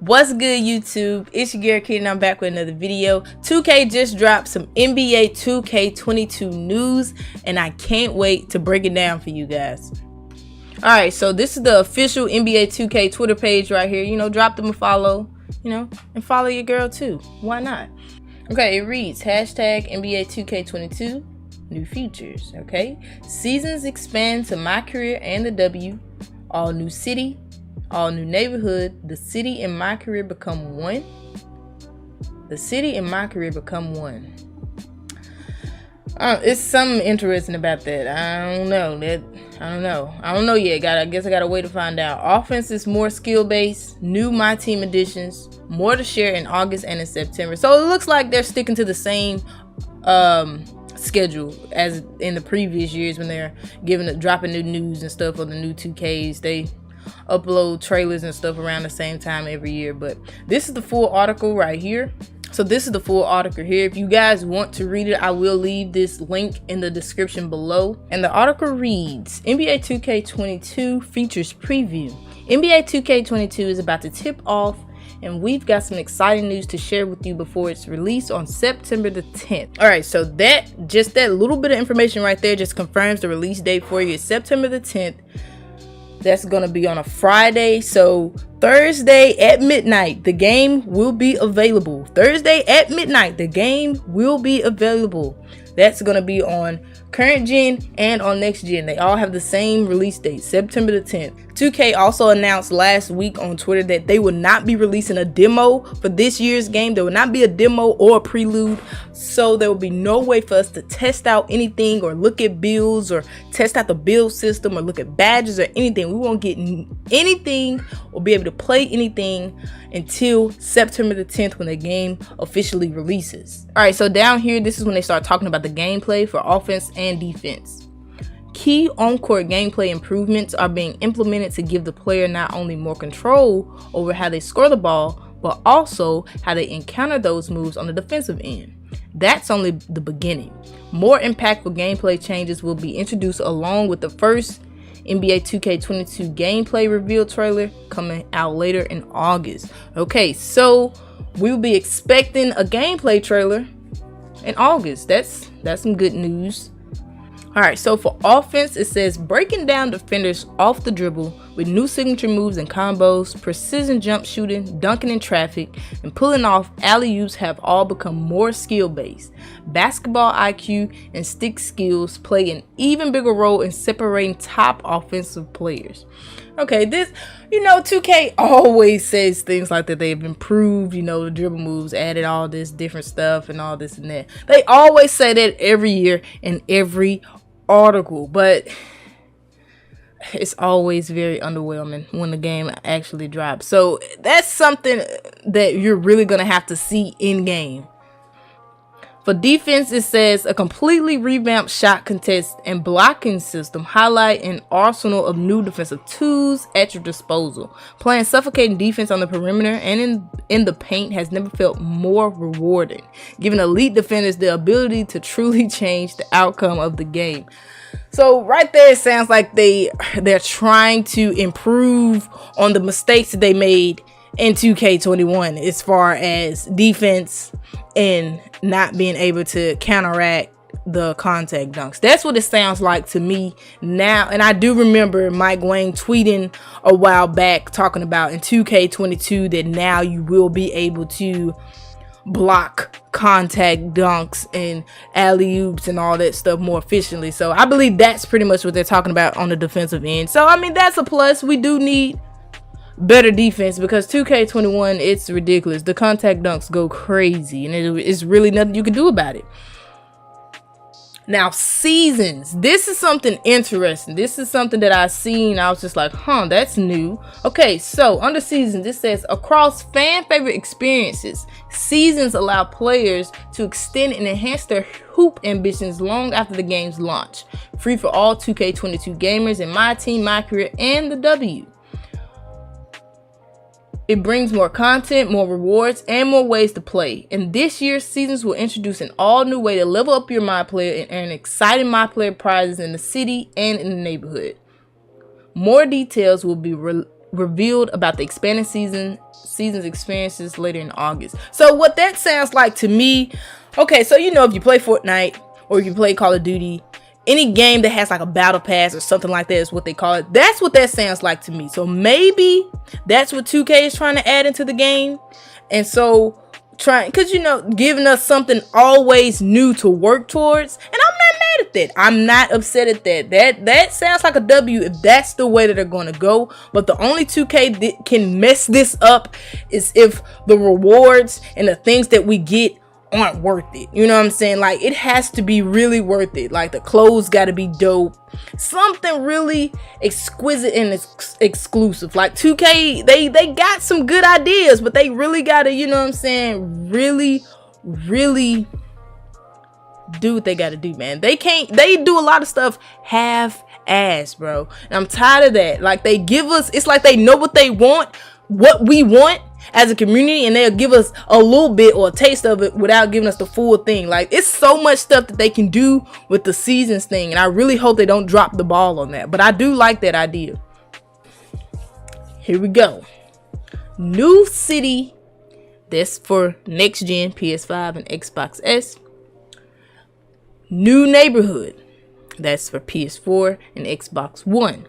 What's good, YouTube? It's your girl Kid and I'm back with another video. 2K just dropped some NBA 2K22 news and I can't wait to break it down for you guys. Alright, so this is the official NBA 2K Twitter page right here. You know, drop them a follow, you know, and follow your girl too. Why not? Okay, it reads hashtag NBA 2K22 new features. Okay, seasons expand to my career and the W. All new city, all new neighborhood. The city and my career become one. The city and my career become one. It's something interesting about that. I don't know yet. I guess I gotta wait to find out. Offense is more skill based. New My Team additions. More to share in August and in September. So it looks like they're sticking to the same schedule as in the previous years when they're dropping new news and stuff on the new 2Ks. They upload trailers and stuff around the same time every year. But this is the full article right here. So this is the full article here. If you guys want to read it, I will leave this link in the description below. And the article reads, NBA 2K22 features preview. NBA 2K22 is about to tip off, and we've got some exciting news to share with you before it's released on September the 10th. All right, so that little bit of information right there just confirms the release date for you. It's September the 10th. That's going to be on a Friday. So Thursday at midnight, the game will be available. Thursday at midnight, the game will be available. That's going to be on current gen and on next gen. They all have the same release date, September the 10th. 2K also announced last week on Twitter that they will not be releasing a demo for this year's game. There will not be a demo or a prelude. So there will be no way for us to test out anything or look at builds or test out the build system or look at badges or anything. We won't get anything or be able to play anything until September the 10th when the game officially releases. All right, so down here, this is when they start talking about the gameplay for offense and defense. Key on-court gameplay improvements are being implemented to give the player not only more control over how they score the ball, but also how they encounter those moves on the defensive end. That's only the beginning. More impactful gameplay changes will be introduced along with the first NBA 2K22 gameplay reveal trailer coming out later in August. Okay, so we'll be expecting a gameplay trailer in August. That's some good news. All right, so for offense, it says breaking down defenders off the dribble with new signature moves and combos, precision jump shooting, dunking in traffic, and pulling off alley-oops have all become more skill-based. Basketball IQ and stick skills play an even bigger role in separating top offensive players. Okay, this, you know, 2K always says things like that they've improved, you know, the dribble moves, added all this different stuff and all this and that. They always say that every year in every article, but it's always very underwhelming when the game actually drops. So that's something that you're really gonna have to see in game. For defense, it says a completely revamped shot contest and blocking system highlight an arsenal of new defensive tools at your disposal. Playing suffocating defense on the perimeter and in the paint has never felt more rewarding, giving elite defenders the ability to truly change the outcome of the game. So right there, it sounds like they're trying to improve on the mistakes that they made in 2K21 as far as defense and not being able to counteract the contact dunks. That's what it sounds like to me now. And I do remember Mike Wang tweeting a while back talking about in 2K22 that now you will be able to block contact dunks and alley-oops and all that stuff more efficiently. So I believe that's pretty much what they're talking about on the defensive end. So I mean, that's a plus. We do need better defense because 2K21, it's ridiculous. The contact dunks go crazy and it's really nothing you can do about it. Now, seasons. This is something interesting. This is something that I've seen. I was just like, that's new. Okay, so under seasons, it says across fan favorite experiences, seasons allow players to extend and enhance their hoop ambitions long after the game's launch. Free for all 2K22 gamers in My Team, My Career, and the W. It brings more content, more rewards, and more ways to play. And this year's seasons will introduce an all-new way to level up your My Player and earn exciting My Player prizes in the city and in the neighborhood. More details will be revealed about the expanded season's experiences later in August. So what that sounds like to me, okay, so you know, if you play Fortnite or if you play Call of Duty, any game that has like a battle pass or something like that is what they call it. That's what that sounds like to me. So maybe that's what 2K is trying to add into the game. And so because, you know, giving us something always new to work towards. And I'm not mad at that. I'm not upset at that. That sounds like a W if that's the way that they're going to go. But the only 2K that can mess this up is if the rewards and the things that we get aren't worth it. You know what I'm saying? Like, it has to be really worth it. Like, the clothes got to be dope, something really exquisite and exclusive. Like 2K, they got some good ideas, but they really gotta, you know what I'm saying, really do what they gotta do, man. They do a lot of stuff half-ass, bro, and I'm tired of that. Like, they give us, it's like they know what they want, what we want as a community, and they'll give us a little bit or a taste of it without giving us the full thing. Like, it's so much stuff that they can do with the seasons thing, and I really hope they don't drop the ball on that. But I do like that idea. Here we go. New city. That's for next gen PS5 and Xbox S. New neighborhood. That's for PS4 and Xbox One.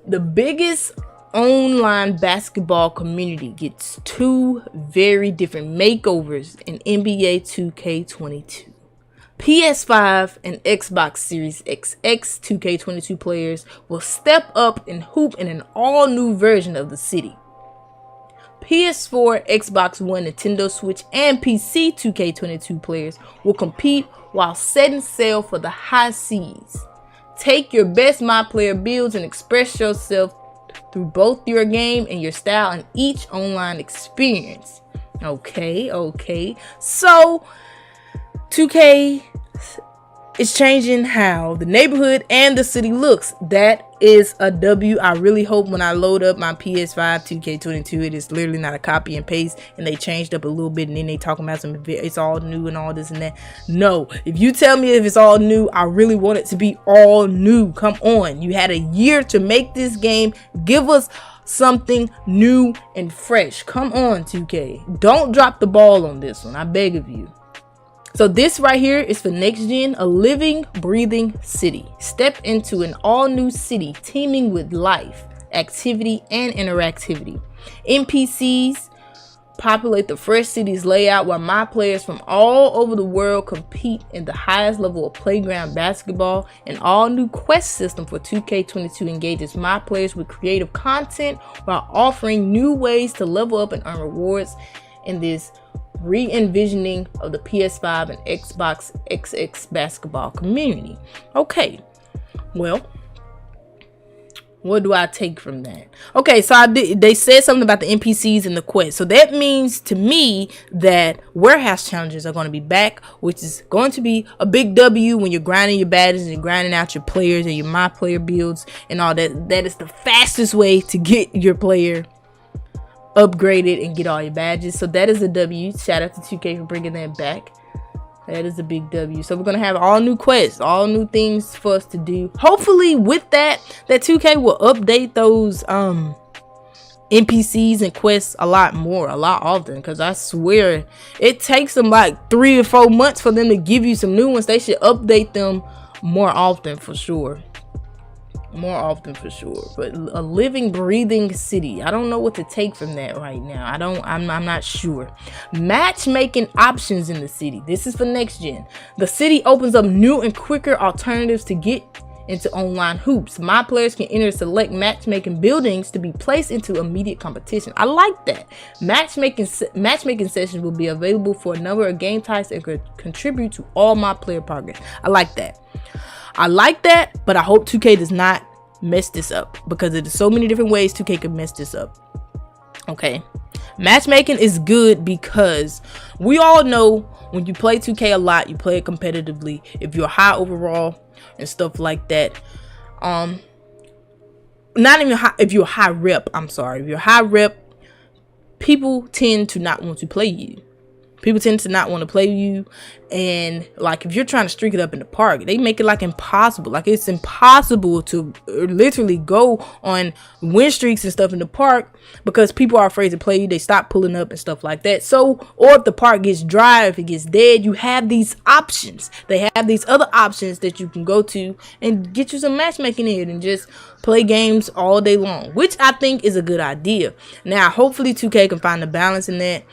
The biggest online basketball community gets 2 very different makeovers in NBA 2K22. PS5 and Xbox Series XX 2K22 players will step up and hoop in an all-new version of the city. PS4, Xbox One, Nintendo Switch, and PC 2K22 players will compete while setting sail for the high seas. Take your best My Player builds and express yourself through both your game and your style in each online experience. Okay. So 2K is changing how the neighborhood and the city looks. That is a W. I really hope when I load up my PS5 2K22, it is literally not a copy and paste and they changed up a little bit and then they talking about some, it's all new and all this and that. No, if you tell me if it's all new, I really want it to be all new. Come on, you had a year to make this game. Give us something new and fresh. Come on, 2K, don't drop the ball on this one, I beg of you. So this right here is for next gen, a living, breathing city. Step into an all new city teeming with life, activity, and interactivity. NPCs populate the fresh city's layout while my players from all over the world compete in the highest level of playground basketball. An all new quest system for 2K22 engages my players with creative content while offering new ways to level up and earn rewards in this re-envisioning of the PS5 and Xbox XX basketball community. Okay, well, what do I take from that? Okay, so they said something about the NPCs and the quest. So that means to me that warehouse challenges are going to be back, which is going to be a big W when you're grinding your badges and you're grinding out your players and your My Player builds and all that. That is the fastest way to get your player upgraded and get all your badges. So that is a W. Shout out to 2K for bringing that back. That is a big W. So we're gonna have all new quests, all new things for us to do. Hopefully with that 2K will update those NPCs and quests a lot often, because I swear it takes them like 3 or 4 months for them to give you some new ones. They should update them more often for sure. But a living, breathing city, I don't know what to take from that right now. I'm not sure. Matchmaking options in the city. This is for next gen. The city opens up new and quicker alternatives to get into online hoops. My players can enter select matchmaking buildings to be placed into immediate competition. I like that. Matchmaking sessions will be available for a number of game types and could contribute to all My Player progress. I like that, but I hope 2K does not mess this up, because there's so many different ways 2K can mess this up. Okay, matchmaking is good because we all know when you play 2K a lot, you play it competitively. If you're high overall and stuff like that, not even high, if you're high rep, if you're high rep, people tend to not want to play you. People tend to not want to play you. And like if you're trying to streak it up in the park, they make it like impossible. Like it's impossible to literally go on win streaks and stuff in the park because people are afraid to play you. They stop pulling up and stuff like that. So, or if the park gets dry, if it gets dead, you have these options. They have these other options that you can go to and get you some matchmaking in and just play games all day long, which I think is a good idea. Now, hopefully 2K can find a balance in that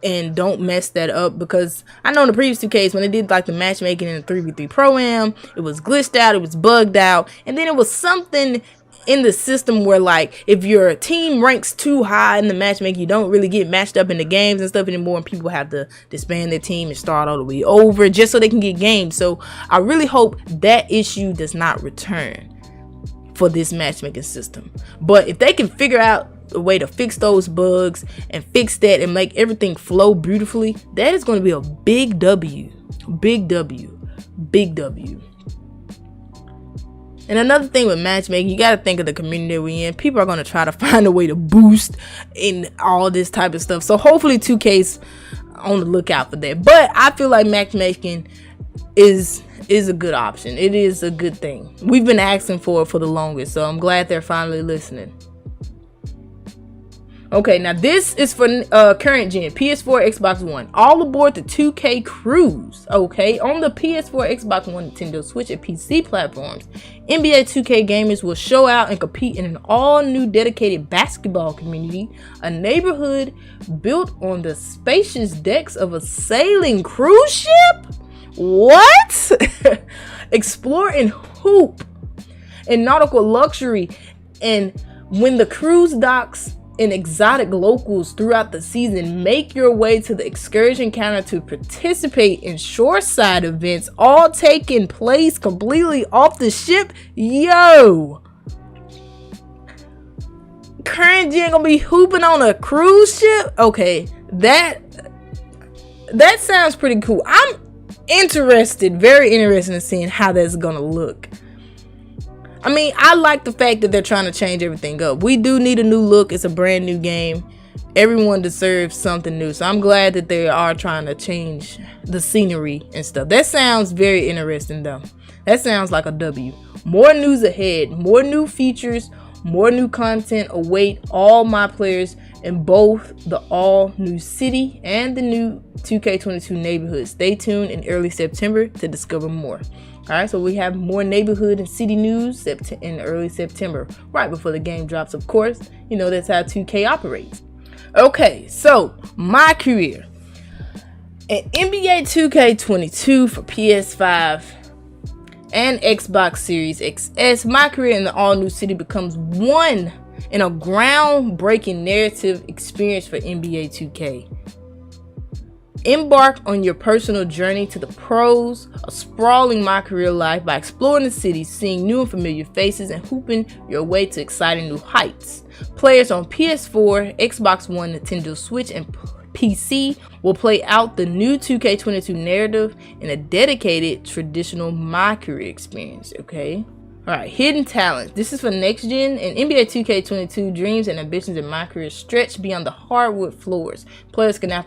and don't mess that up, because I know in the previous 2Ks when they did like the matchmaking in the 3v3 Pro-Am, it was glitched out, it was bugged out, and then it was something in the system where like if your team ranks too high in the matchmaking, you don't really get matched up in the games and stuff anymore, and people have to disband their team and start all the way over just so they can get games. So I really hope that issue does not return for this matchmaking system. But if they can figure out a way to fix those bugs and fix that and make everything flow beautifully, that is going to be a big W. Big W. Big W. And another thing with matchmaking, you got to think of the community that we're in. People are going to try to find a way to boost in all this type of stuff. So hopefully 2K's on the lookout for that. But I feel like matchmaking is a good option. It is a good thing. We've been asking for it for the longest, so I'm glad they're finally listening. Okay, now this is for current gen, PS4, Xbox One. All aboard the 2K cruise, okay? On the PS4, Xbox One, Nintendo Switch, and PC platforms, NBA 2K gamers will show out and compete in an all-new dedicated basketball community, a neighborhood built on the spacious decks of a sailing cruise ship? What? Explore and hoop in nautical luxury, and when the cruise docks and exotic locals throughout the season, make your way to the excursion counter to participate in shoreside events, all taking place completely off the ship. Yo, current gen gonna be hooping on a cruise ship? Okay, that sounds pretty cool. I'm interested, very interested in seeing how that's gonna look. I mean, I like the fact that they're trying to change everything up. We do need a new look. It's a brand new game. Everyone deserves something new. So I'm glad that they are trying to change the scenery and stuff. That sounds very interesting though. That sounds like a W. More news ahead. More new features. More new content await all my players in both the all new city and the new 2K22 neighborhood. Stay tuned in early September to discover more. Alright, so we have more neighborhood and city news in early September, right before the game drops, of course. You know, that's how 2K operates. Okay, so my career. In NBA 2K22 for PS5 and Xbox Series XS, my career in the all-new city becomes one in a groundbreaking narrative experience for NBA 2K. Embark on your personal journey to the pros, a sprawling my career life by exploring the city, seeing new and familiar faces, and hooping your way to exciting new heights. Players on PS4, Xbox One, Nintendo Switch, and PC will play out the new 2K22 narrative in a dedicated traditional my career experience, okay? Alright, hidden talent. This is for next gen, and NBA 2K22 dreams and ambitions in my career stretch beyond the hardwood floors. Players can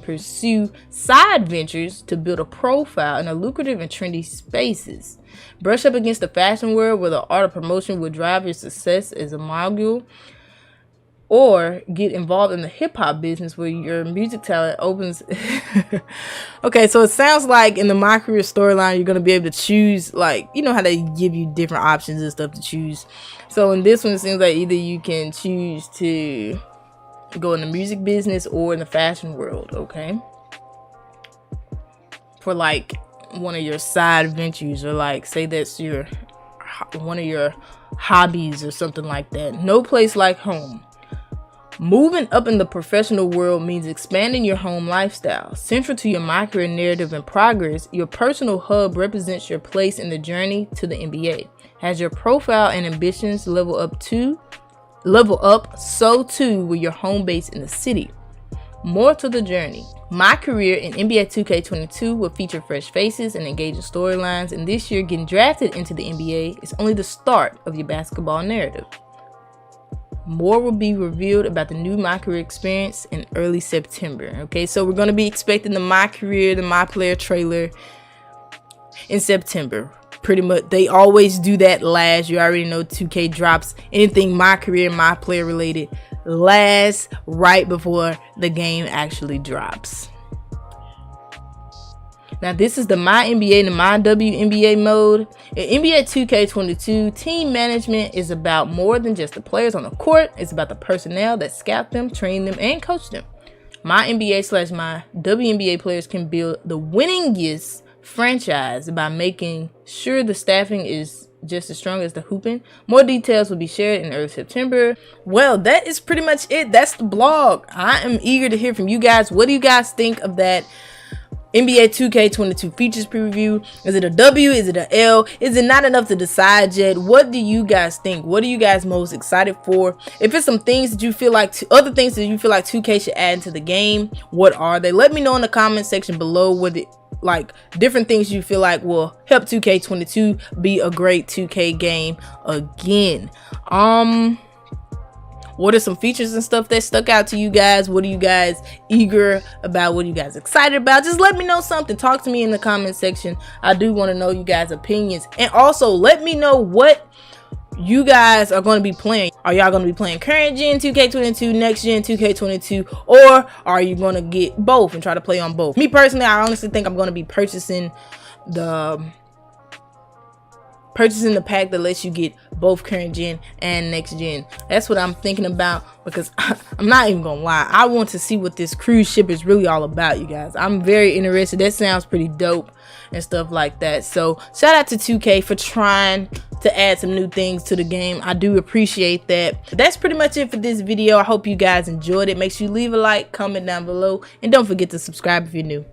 pursue side ventures to build a profile in a lucrative and trendy spaces. Brush up against the fashion world where the art of promotion will drive your success as a mogul, or get involved in the hip-hop business where your music talent opens. Okay, so it sounds like in the my career storyline you're going to be able to choose, like, you know how they give you different options and stuff to choose. So in this one it seems like either you can choose to go in the music business or in the fashion world, okay? For like one of your side ventures, or like say that's your one of your hobbies or something like that. No place like home. Moving up in the professional world means expanding your home lifestyle. Central to your my career narrative and progress, your personal hub represents your place in the journey to the NBA. As your profile and ambitions level up, so too will your home base in the city. More to the journey. My career in NBA 2K22 will feature fresh faces and engaging storylines, and this year getting drafted into the NBA is only the start of your basketball narrative. More will be revealed about the new My Career experience in early September. Okay, so we're going to be expecting the My Career, the My Player trailer in September. Pretty much, they always do that last. You already know 2K drops anything My Career, My Player related last, right before the game actually drops. Now this is the My NBA and the My WNBA mode. In NBA 2K22, team management is about more than just the players on the court. It's about the personnel that scout them, train them, and coach them. My NBA / My WNBA players can build the winningest franchise by making sure the staffing is just as strong as the hooping. More details will be shared in early September. Well, that is pretty much it. That's the blog. I am eager to hear from you guys. What do you guys think of that NBA 2K22 features preview? Is it a W? Is it a L? Is it not enough to decide yet? What do you guys think? What are you guys most excited for? If it's some things that you feel like, other things that you feel like 2K should add into the game, what are they? Let me know in the comment section below what it, like different things you feel like will help 2K22 be a great 2K game again. What are some features and stuff that stuck out to you guys? What are you guys eager about? What are you guys excited about? Just let me know something. Talk to me in the comment section. I do want to know you guys' opinions. And also let me know what you guys are going to be playing. Are y'all going to be playing current gen 2K22, next gen 2K22, or are you going to get both and try to play on both? Me personally, I honestly think I'm going to be purchasing the pack that lets you get both current gen and next gen. That's what I'm thinking about, because I'm not even gonna lie, I want to see what this cruise ship is really all about, you guys. I'm very interested. That sounds pretty dope and stuff like that. So shout out to 2K for trying to add some new things to the game. I do appreciate that. That's pretty much it for this video. I hope you guys enjoyed it. Make sure you leave a like, comment down below, and don't forget to subscribe if you're new.